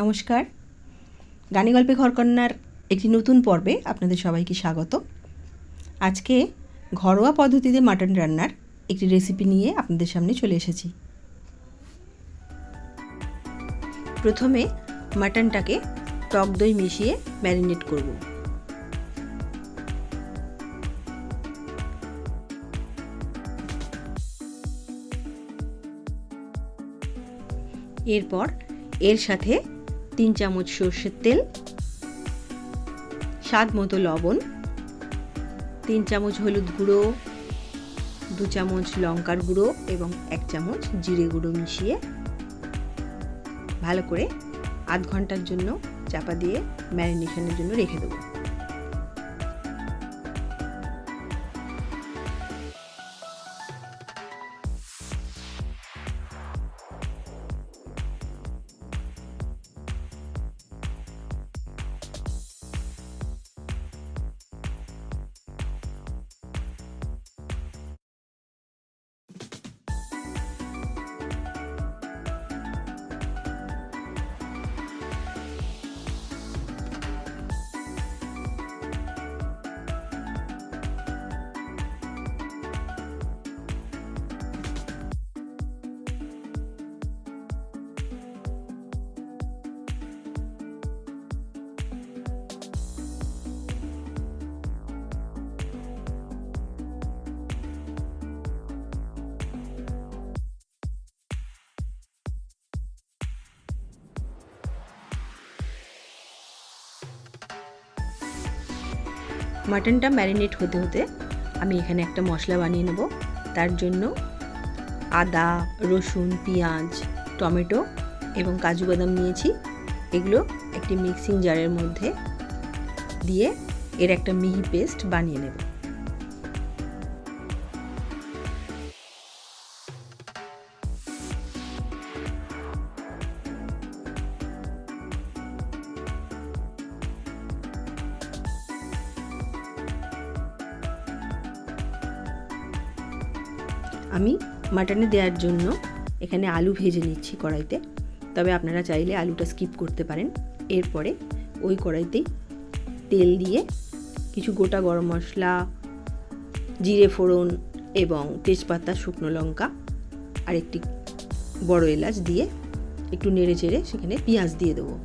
নমস্কার, গানে গল্পে ঘরকন্যার একটি নতুন পর্বে আপনাদের সবাইকে স্বাগত। আজকে ঘরোয়া পদ্ধতিতে মাটন রান্নার একটি রেসিপি নিয়ে আপনাদের সামনে চলে এসেছি। প্রথমে মাটনটাকে টক দই মিশিয়ে ম্যারিনেট করব। এরপর এর সাথে 3 চামচ সর্ষের তেল, স্বাদ মতো লবণ, 3 চামচ হলুদ গুঁড়ো, 2 চামচ লঙ্কার গুঁড়ো এবং 1 চামচ জিরে গুঁড়ো মিশিয়ে ভালো করে আধ ঘন্টার জন্য চাপা দিয়ে ম্যারিনেশনের জন্য রেখে দেবো। মাটনটা ম্যারিনেট হতে হতে আমি এখানে একটা মশলা বানিয়ে নেব। তার জন্য আদা, রসুন, পেঁয়াজ, টমেটো এবং কাজু বাদাম নিয়েছি। এগুলো একটি মিক্সিং জারের মধ্যে দিয়ে এর একটা মিহি পেস্ট বানিয়ে নেব। আমি মাটনে দেওয়ার জন্য এখানে আলু ভেজে নিচ্ছি কড়াইতে, তবে আপনারা চাইলে আলুটা স্কিপ করতে পারেন। এরপরে ওই কড়াইতেই তেল দিয়ে কিছু গোটা গরম মশলা, জিরে ফোড়ন এবং তেজপাতা, শুকনো লঙ্কা আর একটি বড় এলাচ দিয়ে একটু নেড়ে চেড়ে সেখানে পেঁয়াজ দিয়ে দেবো।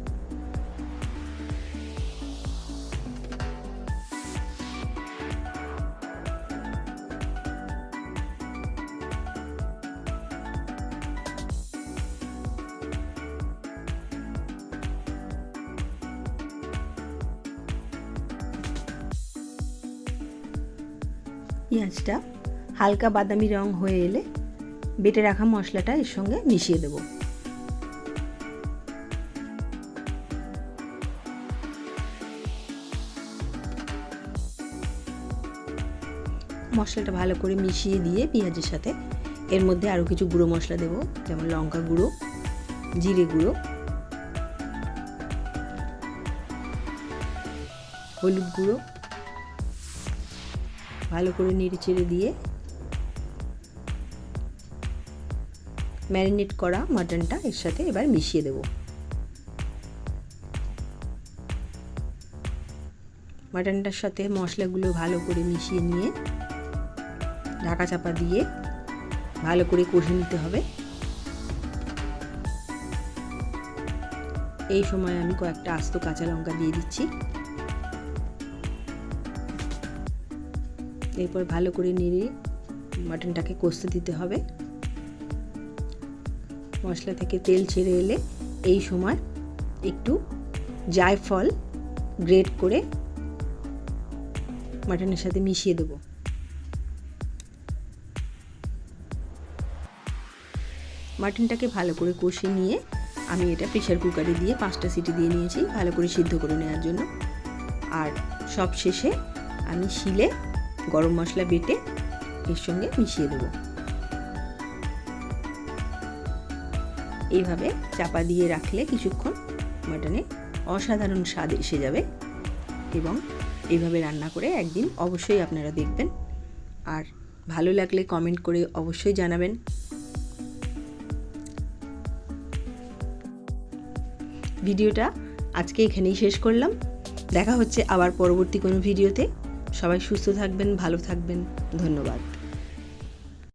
পেঁয়াজটা হালকা বাদামি রং হয়ে এলে বেটে রাখা মশলাটা এর সঙ্গে মিশিয়ে দেব। মশলাটা ভালো করে মিশিয়ে দিয়ে পেঁয়াজের সাথে এর মধ্যে আরও কিছু গুঁড়ো মশলা দেব, যেমন লঙ্কা গুঁড়ো, জিরে গুঁড়ো, হলুদ গুঁড়ো। ভালো করে নেড়ে চেড়ে দিয়ে ম্যারিনেট করা মাটনটা এর সাথে এবার মিশিয়ে দেব। মাটনটার সাথে মশলাগুলো ভালো করে মিশিয়ে নিয়ে ঢাকা চাপা দিয়ে ভালো করে কষে নিতে হবে। এই সময় আমি কয়েকটা আস্ত কাঁচা লঙ্কা দিয়ে দিচ্ছি। এরপর ভালো করে নেড়ে মাটনটাকে কষতে দিতে হবে। মশলা থেকে তেল ছেড়ে এলে এই সময় একটু জায়ফল গ্রেট করে মাটনের সাথে মিশিয়ে দেব। মাটনটাকে ভালো করে কষে নিয়ে আমি এটা প্রেসার কুকারে দিয়ে 5টা সিটি দিয়ে নিয়েছি ভালো করে সিদ্ধ করে নেওয়ার জন্য। আর সব শেষে আমি শিলে গরম মশলা বেটে এর সঙ্গে মিশিয়ে দেব। এইভাবে চাপা দিয়ে রাখলে কিছুক্ষণ মাটনে অসাধারণ স্বাদ এসে যাবে এবং এইভাবে রান্না করে একদিন অবশ্যই আপনারা দেখবেন। আর ভালো লাগলে কমেন্ট করে অবশ্যই জানাবেন। ভিডিওটা আজকে এখানেই শেষ করলাম। দেখা হচ্ছে আবার পরবর্তী কোনো ভিডিওতে। সবাই সুস্থ থাকবেন, ভালো থাকবেন। ধন্যবাদ।